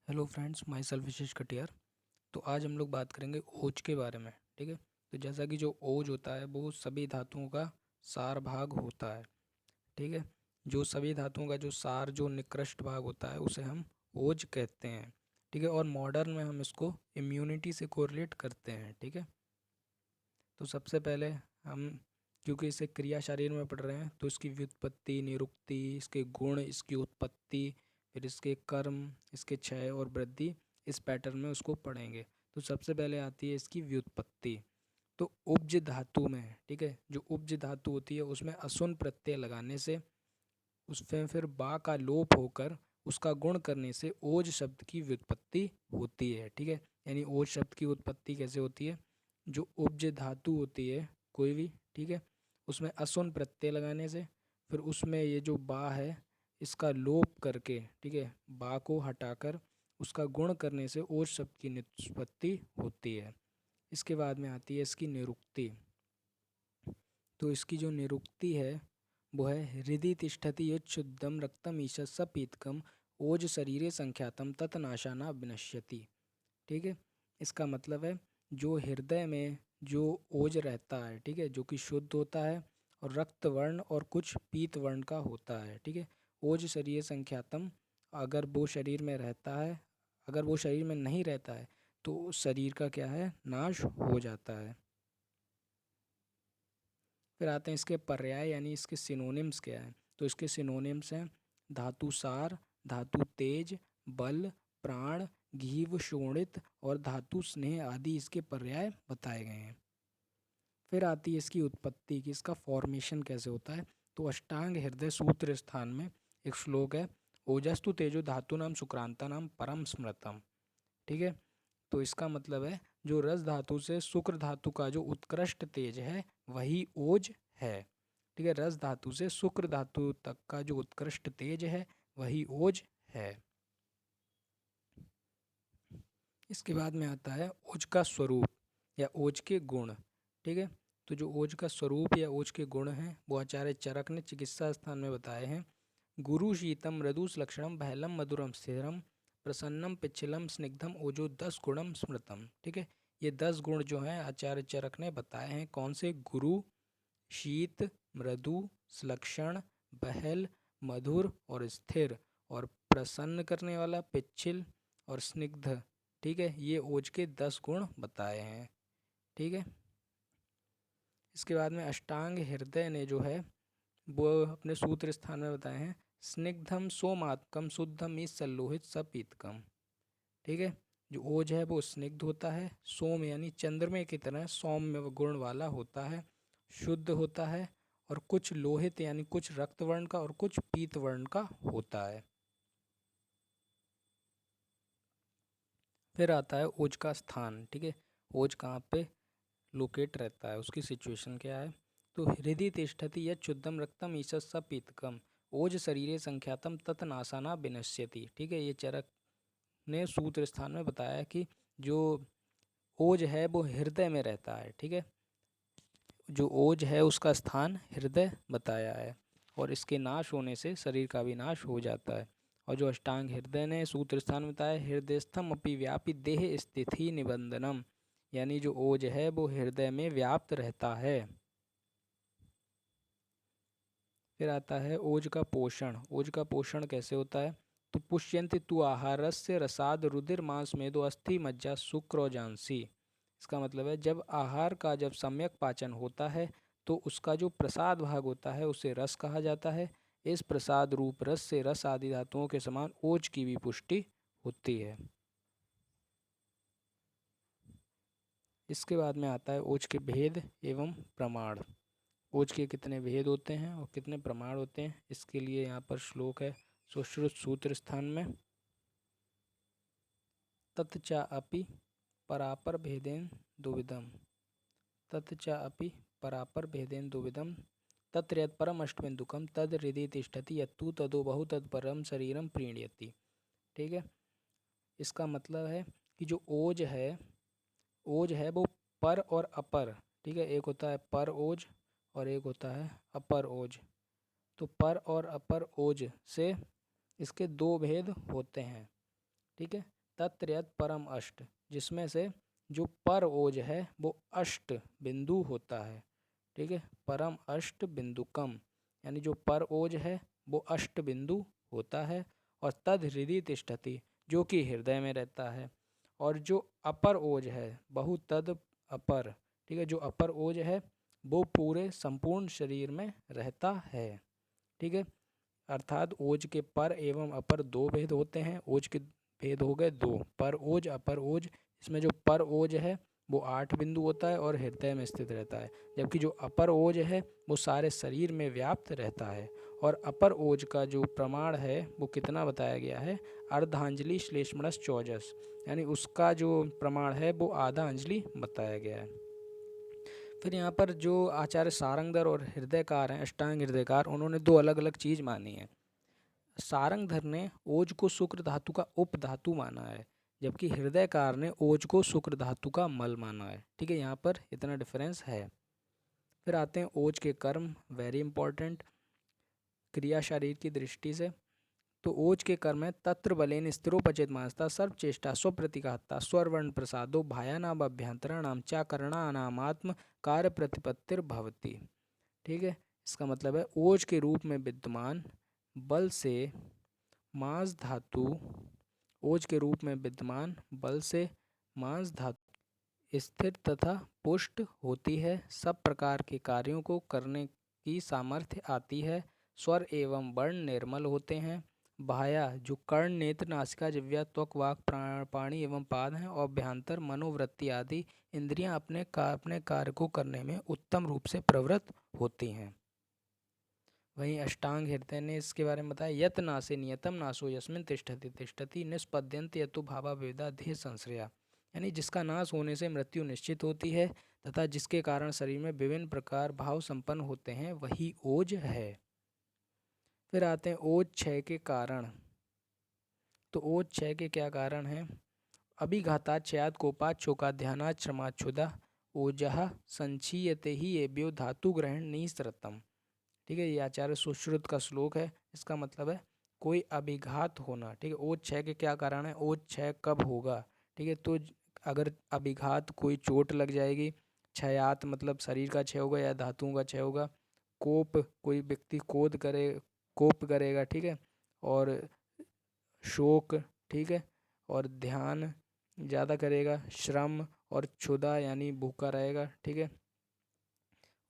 Hello friends, my self विशेष कटियार। तो आज हम लोग बात करेंगे ओज के बारे में। ठीक है। तो जैसा कि जो ओज होता है वो सभी धातुओं का सार भाग होता है। ठीक है। जो सभी धातुओं का जो सार जो निकृष्ट भाग होता है उसे हम ओज कहते हैं। ठीक है। और मॉडर्न में हम इसको इम्यूनिटी से कोरिलेट करते हैं। ठीक है। तो सबसे पहले हम, क्योंकि इसे क्रिया शरीर में पढ़ रहे हैं, तो इसकी व्युत्पत्ति, निरुक्ति, इसके गुण, इसकी उत्पत्ति, फिर इसके कर्म, इसके क्षय और वृद्धि, इस पैटर्न में उसको पढ़ेंगे। तो सबसे पहले आती है इसकी व्युत्पत्ति। तो उपज धातु में, ठीक है, जो उपज धातु होती है उसमें असुन प्रत्यय लगाने से, उसमें फिर बा का लोप होकर उसका गुण करने से ओज शब्द की व्युत्पत्ति होती है। ठीक है। यानी ओज शब्द की उत्पत्ति कैसे होती है? जो उपज धातु होती है कोई भी, ठीक है, उसमें असुन प्रत्यय लगाने से, फिर उसमें ये जो बा है इसका लोप करके, ठीक है, बा को हटाकर उसका गुण करने से ओज शब्द की निष्पत्ति होती है। इसके बाद में आती है इसकी निरुक्ति। तो इसकी जो निरुक्ति है वो है हृदि तिष्ठति युच्छुद्धम रक्तम ईशस पीतकम ओज शरीरे संख्यातम तत्नाशा विनश्यति। ठीक है। इसका मतलब है जो हृदय में जो ओज रहता है, ठीक है, जो कि शुद्ध होता है और रक्त वर्ण और कुछ पीत वर्ण का होता है। ठीक है। ओज शरीर संख्यातम, अगर वो शरीर में रहता है, अगर वो शरीर में नहीं रहता है तो उस शरीर का क्या है, नाश हो जाता है। फिर आते हैं इसके पर्याय यानी इसके सिनोनिम्स क्या हैं। तो इसके सिनोनिम्स हैं धातु सार, धातु तेज, बल, प्राण, घीव, शोणित और धातु स्नेह आदि इसके पर्याय बताए गए हैं। फिर आती है इसकी उत्पत्ति की, इसका फॉर्मेशन कैसे होता है। तो अष्टांग हृदय सूत्र स्थान में एक श्लोक है, ओजस्तु तेजो धातु नाम सुक्रांता नाम परम स्मृतम। ठीक है। तो इसका मतलब है जो रस धातु से शुक्र धातु का जो उत्कृष्ट तेज है वही ओज है। ठीक है। रस धातु से शुक्र धातु तक का जो उत्कृष्ट तेज है वही ओज है। इसके बाद में आता है ओज का स्वरूप या ओज के गुण। ठीक है। तो जो ओज का स्वरूप या ओज के गुण हैं वो आचार्य चरक ने चिकित्सा स्थान में बताए हैं। गुरु शीतम मृदु लक्षणम भैलम मधुरम स्थिरम प्रसन्नम पिच्छलम स्निग्धम ओजो 10 गुणम स्मृतम। ठीक है। ये 10 गुण जो हैं आचार्य चरक ने बताए हैं। कौन से? गुरु, शीत, मृदु, सुलक्षण, बहल, मधुर और स्थिर, और प्रसन्न करने वाला, पिच्छल और स्निग्ध। ठीक है। ये ओज के 10 गुण बताए हैं। ठीक है। इसके बाद में अष्टांग हृदय ने जो है वो अपने सूत्र स्थान में बताए हैं, स्निग्धम सोमात्कम शुद्धम इस सल्लोहित सपीतकम। ठीक है। जो ओज है वो स्निग्ध होता है, सोम यानी चंद्रमे की तरह सौम्य गुण वाला होता है, शुद्ध होता है और कुछ लोहित यानी कुछ रक्त वर्ण का और कुछ पीत वर्ण का होता है। फिर आता है ओज का स्थान। ठीक है। ओज कहाँ पे लोकेट रहता है, उसकी सिचुएशन क्या है। तो हृदय तिष्ठति यत् शुद्धम रक्तम ईशस पीतकम ओज शरीरे संख्यातम तत्नासाना विनश्यति। ठीक है। ये चरक ने सूत्र स्थान में बताया कि जो ओज है वो हृदय में रहता है। ठीक है। जो ओज है उसका स्थान हृदय बताया है और इसके नाश होने से शरीर का भी नाश हो जाता है। और जो अष्टांग हृदय ने सूत्र स्थान बताया, हृदयस्थम अपि व्यापी देह स्थिति निबंधनम, यानी जो ओज है वो हृदय में व्याप्त रहता है। फिर आता है ओज का पोषण। ओज का पोषण कैसे होता है। तो पुष्यंति तु आहारस्य रसाद रुधिर मांस मेदो अस्थि मज्जा शुक्र और जानसी। इसका मतलब है जब आहार का जब सम्यक पाचन होता है तो उसका जो प्रसाद भाग होता है उसे रस कहा जाता है। इस प्रसाद रूप रस से रस आदि धातुओं के समान ओज की भी पुष्टि होती है। इसके बाद में आता है ओज के भेद एवं प्रमाण। ओज के कितने भेद होते हैं और कितने प्रमाण होते हैं, इसके लिए यहाँ पर श्लोक है सुश्रुत सूत्र स्थान में, तत्चा अपि परापर भेदेन दुविधम, तत्चा अपि परापर भेदेन दुविधम तत्र यत् परम अष्टबिंदुकम तद हृदय तिष्ठति यत्तु तदो बहु तत्परम शरीरम प्रीणयति। ठीक है। इसका मतलब है कि जो ओज है, ओज है वो पर और अपर। ठीक है। एक होता है पर ओज और एक होता है अपर ओज। तो पर और अपर ओज से इसके दो भेद होते हैं। ठीक है। तत्र यत् परम अष्ट, जिसमें से जो पर ओज है वो अष्ट बिंदु होता है। ठीक है, परम अष्ट बिंदुकम, यानी जो पर ओज है वो अष्ट बिंदु होता है। और तद हृदय तिष्ठति, जो कि हृदय में रहता है। और जो अपर ओज है बहु तद अपर, ठीक है, जो अपर ओज है वो पूरे संपूर्ण शरीर में रहता है। ठीक है, अर्थात ओज के पर एवं अपर दो भेद होते हैं। ओज के भेद हो गए दो, पर ओज अपर ओज। इसमें जो पर ओज है वो 8 बिंदु होता है और हृदय में स्थित रहता है, जबकि जो अपर ओज है वो सारे शरीर में व्याप्त रहता है। और अपर ओज का जो प्रमाण है वो कितना बताया गया है, अर्धांजलि श्लेष्मणस चौजस, यानी उसका जो प्रमाण है वो आधा अंजलि बताया गया है। फिर यहाँ पर जो आचार्य सारंगधर और हृदयकार हैं, अष्टांग हृदयकार, उन्होंने दो अलग अलग चीज़ मानी है। सारंगधर ने ओज को शुक्र धातु का उपधातु माना है, जबकि हृदयकार ने ओज को शुक्र धातु का मल माना है। ठीक है, यहाँ पर इतना डिफरेंस है। फिर आते हैं ओज के कर्म, वेरी इंपॉर्टेंट क्रिया शरीर की दृष्टि से। तो ओज के कर्म है तत्र बलेन स्थिरोपचेत मानसता सर्वचेष्टा स्वप्रतिघातता स्वरवर्ण प्रसादो भायानाम अभ्यंतराणाम चाकरणानामात्म कार्य प्रतिपत्तिर्भवति। ठीक है, इसका मतलब है ओज के रूप में विद्यमान बल से मांस धातु, ओज के रूप में विद्यमान बल से मांस धातु स्थिर तथा पुष्ट होती है, सब प्रकार के कार्यों को करने की सामर्थ्य आती है। स्वर एवं वर्ण निर्मल होते हैं। बाह्य जो कर्ण नेत्र नासिका जिह्वा त्वक वाक पाणी एवं पाद हैं, और अभ्यंतर मनोवृत्ति आदि इंद्रियां अपने कार्य को करने में उत्तम रूप से प्रवृत्त होती हैं। वहीं अष्टांग हृदय ने इसके बारे में बताया, यत नासे नियतम नासो यस्मिन तिष्ठति तिष्ठति निष्पद्यंत यतु भावा वेदा ध्येय संश्रया, यानी जिसका नाश होने से मृत्यु निश्चित होती है तथा जिसके कारण शरीर में विभिन्न प्रकार भाव संपन्न होते हैं, वही ओज है। फिर आते हैं ओज क्षय के कारण। तो ओज क्षय के क्या कारण हैं? अभिघाता क्षयात कोपात शोका ध्यानात श्रमाच्छुदा ओजः संचीयते ही एभ्यो धातु ग्रहण निःसृतम। ठीक है, ये आचार्य सुश्रुत का श्लोक है। इसका मतलब है कोई अभिघात होना। ठीक है, ओज क्षय के क्या कारण है, ओज क्षय कब होगा? ठीक है, तो अगर अभिघात कोई चोट लग जाएगी, क्षयात मतलब शरीर का क्षय होगा या धातुओं का क्षय होगा। कोप कोई व्यक्ति कोप करेगा। ठीक है, और शोक, ठीक है, और ध्यान ज़्यादा करेगा, श्रम और क्षुधा यानी भूखा रहेगा। ठीक है,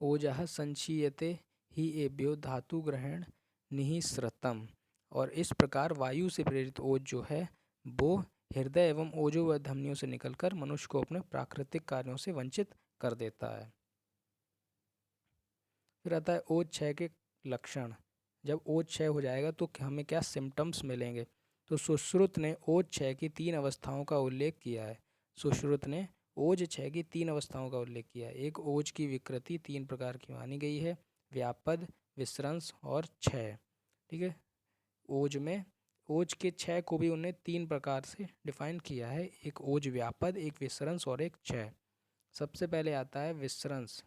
ओजः संचीयते ही एभ्यो धातु ग्रहण निःसृतम, और इस प्रकार वायु से प्रेरित ओज जो है वो हृदय एवं ओजो व धमनियों से निकलकर मनुष्य को अपने प्राकृतिक कार्यों से वंचित कर देता है। फिर आता है ओज क्षय के लक्षण। जब ओज क्षय हो जाएगा तो हमें क्या सिम्टम्स मिलेंगे? तो सुश्रुत ने ओज क्षय की 3 अवस्थाओं का उल्लेख किया है। सुश्रुत ने ओज क्षय की 3 अवस्थाओं का उल्लेख किया है। एक, ओज की विकृति 3 प्रकार की मानी गई है, व्यापद, विसृंस और क्षय। ठीक है, ओज में ओज के क्षय को भी उन्हें 3 प्रकार से डिफाइन किया है, एक ओज व्यापद, एक विसृंस और एक क्षय। सबसे पहले आता है विसृंस।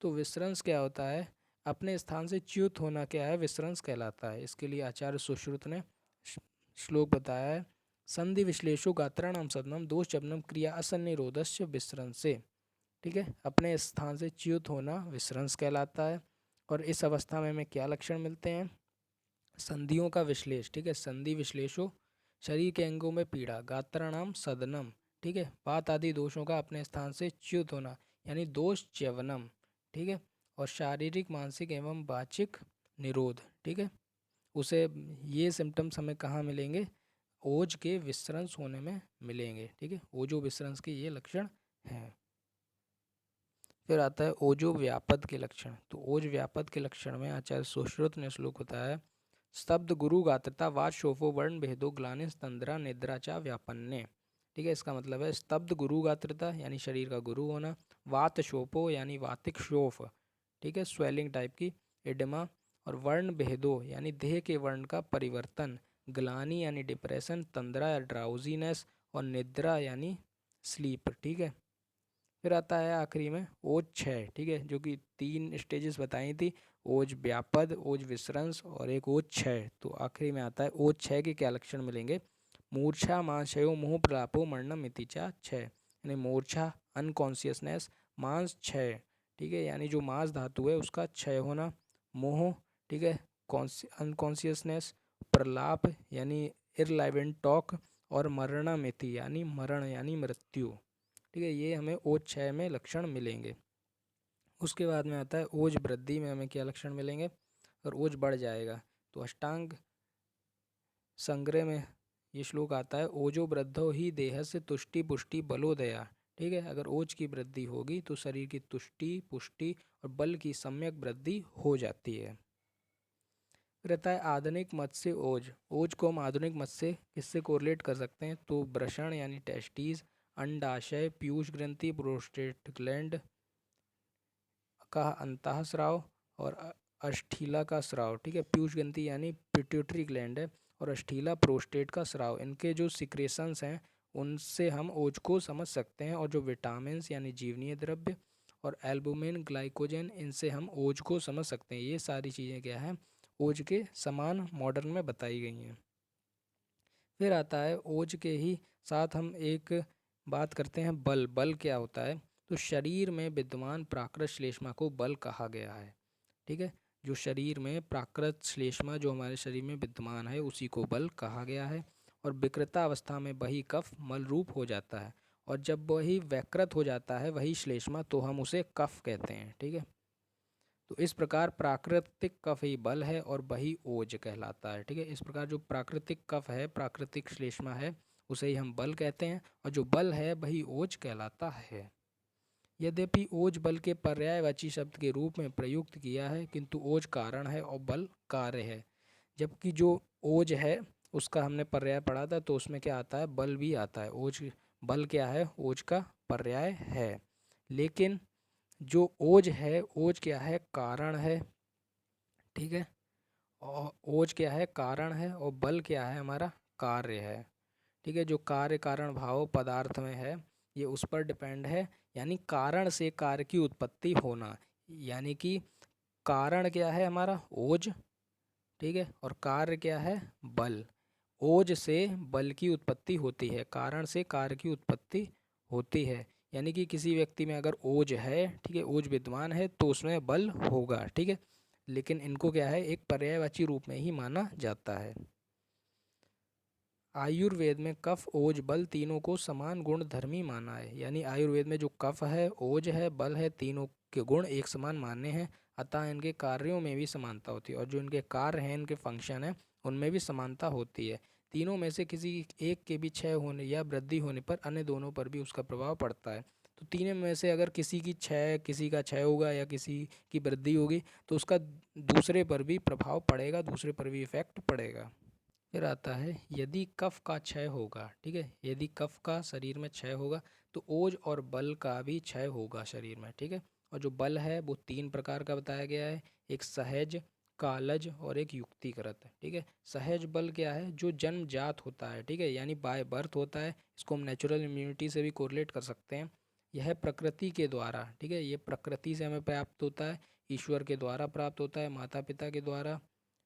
तो विसृंस क्या होता है? अपने स्थान से च्युत होना क्या है, विसृंस कहलाता है। इसके लिए आचार्य सुश्रुत ने श्लोक बताया है, संधि विश्लेषो गात्राणाम सदनम दोष जबनम क्रिया असन्निरोधस्य विसृंसे। ठीक है, अपने स्थान से च्युत होना विसृंस कहलाता है। और इस अवस्था में हमें क्या लक्षण मिलते हैं? संधियों का विश्लेष। ठीक है, संधि विश्लेषो शरीर के अंगों में पीड़ा, गात्राणाम सदनम, ठीक है, पात आदि दोषों का अपने स्थान से च्युत होना यानी दोष च्यवनम। ठीक है, और शारीरिक मानसिक एवं वाचिक निरोध। ठीक है, उसे ये सिम्टम्स हमें कहाँ मिलेंगे? ओज के विसृंस होने में मिलेंगे। ठीक है, ओजो विसृंस के ये लक्षण हैं। फिर आता है ओजो व्यापद के लक्षण। तो ओज व्यापद के लक्षण में आचार्य सुश्रुत ने श्लोक बताया, स्तब्ध गुरु गात्रता वात शोफो वर्ण भेदो ग्लानिस तंद्रा निद्राचा व्यापन्ने। ठीक है, इसका मतलब है स्तब्ध गुरु गात्रता यानी शरीर का गुरु होना, वात शोफो यानी वातिक शोफ, ठीक है, स्वेलिंग टाइप की, एडिमा, और वर्ण भेदो यानी देह के वर्ण का परिवर्तन, ग्लानि यानी डिप्रेशन, तंद्रा या ड्राउजीनेस, और निद्रा यानी स्लीप। ठीक है, फिर आता है आखिरी में ओज क्षय। ठीक है, जो कि 3 स्टेजेस बताई थी, ओज व्यापद, ओज विसृंस और एक ओज क्षय। तो आखिरी में आता है ओज क्षय के क्या लक्षण मिलेंगे? मूर्छा मांसयो मोह प्रलापो मरणम इति चा क्षय, यानी मूर्छा अनकॉन्शियसनेस, मांस क्षय, ठीक है, यानी जो मांस धातु है उसका क्षय होना, मोह, ठीक है, अनकॉन्शियसनेस, प्रलाप यानी इरलाइवेंट टॉक, और मरणमिति यानी मरण यानी मृत्यु, ठीक है, ये हमें ओज क्षय में लक्षण मिलेंगे। उसके बाद में आता है ओज वृद्धि में हमें क्या लक्षण मिलेंगे, और ओज बढ़ जाएगा तो अष्टांग संग्रह में ये श्लोक आता है, ओजो वृद्धो ही देह से तुष्टि पुष्टि बलोदया, ठीक है, अगर ओज की वृद्धि होगी तो शरीर की तुष्टि पुष्टि और बल की सम्यक वृद्धि हो जाती है। रहता है आधुनिक मत से ओज, ओज को हम आधुनिक मत से किससे कोरिलेट कर सकते हैं, तो वृषण यानी टेस्टीज, अंडाशय, पीयूष ग्रंथि, प्रोस्टेट ग्लैंड का अंतःस्राव और अष्ठीला का स्राव, ठीक है, पीयूष ग्रंथि यानी पिट्यूटरी ग्लैंड है, और अष्ठीला प्रोस्टेट का स्राव, इनके जो सिक्रेशंस हैं उनसे हम ओज को समझ सकते हैं, और जो विटामिन यानी जीवनीय द्रव्य और एल्बुमिन ग्लाइकोजन, इनसे हम ओज को समझ सकते हैं। ये सारी चीज़ें क्या हैं, ओज के समान मॉडर्न में बताई गई हैं। फिर आता है ओज के ही साथ हम एक बात करते हैं बल। बल क्या होता है, तो शरीर में विद्यमान प्राकृत श्लेष्मा को बल कहा गया है, ठीक है, जो शरीर में प्राकृत श्लेष्मा जो हमारे शरीर में विद्यमान है उसी को बल कहा गया है। और विकृता अवस्था में वही कफ मल रूप हो जाता है, और जब वही वैकृत हो जाता है वही श्लेष्मा तो हम उसे कफ कहते हैं, ठीक है। तो इस प्रकार प्राकृतिक कफ ही बल है और वही ओज कहलाता है, ठीक है। इस प्रकार जो प्राकृतिक कफ है, प्राकृतिक श्लेष्मा है, उसे ही हम बल कहते हैं, और जो बल है वही ओज कहलाता है। यद्यपि ओज बल के पर्यायवाची शब्द के रूप में प्रयुक्त किया है, किंतु ओज कारण है और बल कार्य है। जबकि जो ओज है उसका हमने पर्याय पढ़ा था, तो उसमें क्या आता है, बल भी आता है। ओज बल क्या है, ओज का पर्याय है। लेकिन जो ओज है, ओज क्या है, कारण है, ठीक है, और ओज क्या है, कारण है, और बल क्या है, हमारा कार्य है, ठीक है। जो कार्य कारण भाव पदार्थ में है ये उस पर डिपेंड है, यानी कारण से कार्य की उत्पत्ति होना, यानी कि कारण क्या है हमारा, ओज, ठीक है, और कार्य क्या है, बल। ओज से बल की उत्पत्ति होती है, कारण से कार्य की उत्पत्ति होती है, यानी कि किसी व्यक्ति में अगर ओज है, ठीक है, ओज विद्यमान है तो उसमें बल होगा, ठीक है, लेकिन इनको क्या है, एक पर्यायवाची रूप में ही माना जाता है। आयुर्वेद में कफ ओज बल तीनों को समान गुण धर्मी माना है, यानी आयुर्वेद में जो कफ है, ओज है, बल है, तीनों के गुण एक समान माने हैं, अतः इनके कार्यों में भी समानता होती है, और जो इनके कार्य हैं, इनके फंक्शन हैं, उनमें भी समानता होती है। तीनों में से किसी एक के भी क्षय होने या वृद्धि होने पर अन्य दोनों पर भी उसका प्रभाव पड़ता है। तो तीनों में से अगर किसी का क्षय होगा या किसी की वृद्धि होगी तो उसका दूसरे पर भी प्रभाव पड़ेगा, दूसरे पर भी इफेक्ट पड़ेगा। फिर आता है यदि कफ का क्षय होगा, ठीक है, यदि कफ का शरीर में क्षय होगा तो ओज और बल का भी क्षय होगा शरीर में, ठीक है। और जो बल है वो तीन प्रकार का बताया गया है, एक सहज, कालज और एक युक्तिकृत, ठीक है। सहज बल क्या है, जो जन्मजात होता है, ठीक है, यानी बाय बर्थ होता है, इसको हम नेचुरल इम्यूनिटी से भी कोरिलेट कर सकते हैं। यह प्रकृति के द्वारा, ठीक है, ये प्रकृति से हमें प्राप्त होता है, ईश्वर के द्वारा प्राप्त होता है, माता पिता के द्वारा,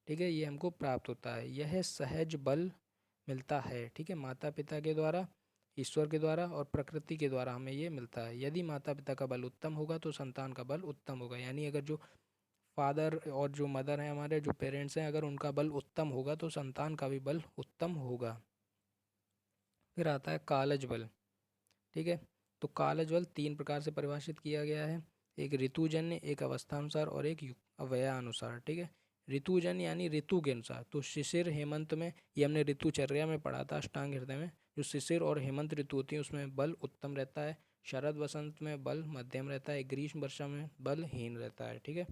ठीक है, ये हमको प्राप्त होता है। यह सहज बल मिलता है, ठीक है, माता पिता के द्वारा, ईश्वर के द्वारा और प्रकृति के द्वारा हमें ये मिलता है। यदि माता पिता का बल उत्तम होगा तो संतान का बल उत्तम होगा, यानी अगर जो फादर और जो मदर हैं, हमारे जो पेरेंट्स हैं, अगर उनका बल उत्तम होगा तो संतान का भी बल उत्तम होगा। फिर आता है कालज बल, ठीक है। तो कालज बल तीन प्रकार से परिभाषित किया गया है, एक ऋतुजन्य, एक अवस्थानुसार और एक अवयानुसार, ठीक है। ऋतुजन्य यानी ऋतु के अनुसार, तो शिशिर हेमंत में, ये हमने ऋतुचर्या में पढ़ा था अष्टांग हृदय में, जो शिशिर और हेमंत ऋतु होती है उसमें बल उत्तम रहता है, शरद वसंत में बल मध्यम रहता है, ग्रीष्म वर्षा में बल हीन रहता है, ठीक है।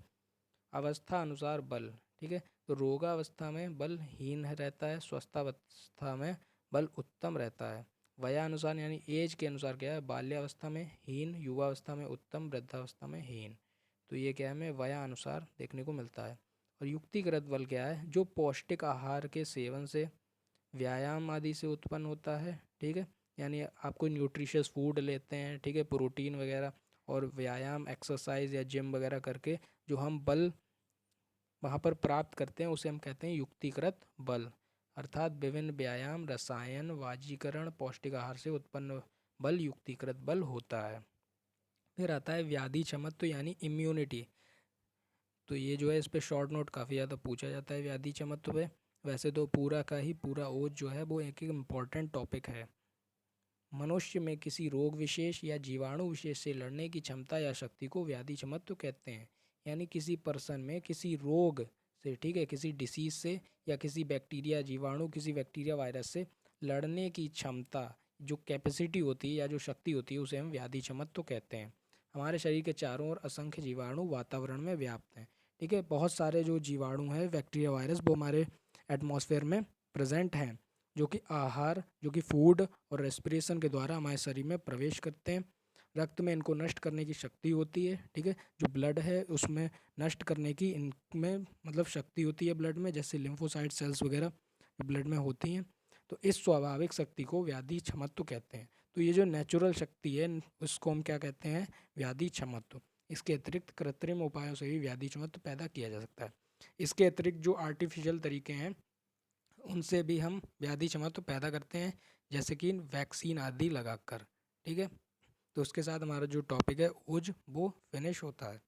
अवस्था अनुसार बल, ठीक है, तो रोगावस्था में बल हीन रहता है, स्वस्थावस्था में बल उत्तम रहता है। वयानुसार यानी एज के अनुसार क्या है, बाल्यावस्था में हीन, युवावस्था में उत्तम, वृद्धावस्था में हीन। तो ये क्या है, हमें वयानुसार देखने को मिलता है। और युक्तिगत बल क्या है, जो पौष्टिक आहार के सेवन से, व्यायाम आदि से उत्पन्न होता है, ठीक है, यानी आप कोई न्यूट्रिशियस फूड लेते हैं, ठीक है, प्रोटीन वगैरह, और व्यायाम एक्सरसाइज या जिम वगैरह करके जो हम बल वहाँ पर प्राप्त करते हैं उसे हम कहते हैं युक्तिकृत बल। अर्थात विभिन्न व्यायाम, रसायन, वाजीकरण, पौष्टिक आहार से उत्पन्न बल युक्तिकृत बल होता है। फिर आता है व्याधि क्षमत्व यानी इम्यूनिटी। तो ये जो है इस पे शॉर्ट नोट काफ़ी ज़्यादा पूछा जाता है व्याधि क्षमत्व पे। वैसे तो पूरा का ही पूरा ओज जो है वो एक इम्पॉर्टेंट टॉपिक है। मनुष्य में किसी रोग विशेष या जीवाणु विशेष से लड़ने की क्षमता या शक्ति को व्याधि क्षमत्व कहते हैं। यानी किसी पर्सन में किसी रोग से, ठीक है, किसी डिसीज से या किसी बैक्टीरिया, जीवाणु, किसी बैक्टीरिया, वायरस से लड़ने की क्षमता, जो कैपेसिटी होती है या जो शक्ति होती है, उसे हम व्याधि क्षमत्व कहते हैं। हमारे शरीर के चारों ओर असंख्य जीवाणु वातावरण में व्याप्त हैं। ठीक है, बहुत सारे जो जीवाणु हैं, बैक्टीरिया, वायरस, वो हमारे एटमॉस्फेयर में प्रेजेंट हैं, जो कि आहार, जो कि फूड और रेस्पिरेशन के द्वारा हमारे शरीर में प्रवेश करते हैं। रक्त में इनको नष्ट करने की शक्ति होती है। ठीक है, जो ब्लड है उसमें नष्ट करने की इनमें मतलब शक्ति होती है ब्लड में, जैसे लिम्फोसाइट सेल्स वगैरह ब्लड में होती हैं। तो इस स्वाभाविक शक्ति को व्याधि क्षमत्व कहते हैं। तो ये जो नेचुरल शक्ति है उसको हम क्या कहते हैं? व्याधि क्षमत्व। इसके अतिरिक्त कृत्रिम उपायों से भी व्याधि क्षमत्व पैदा किया जा सकता है। इसके अतिरिक्त जो आर्टिफिशियल तरीके हैं उनसे भी हम व्याधि क्षमत्व पैदा करते हैं, जैसे कि वैक्सीन आदि लगाकर। ठीक है, तो उसके साथ हमारा जो टॉपिक है ओज वो फिनिश होता है।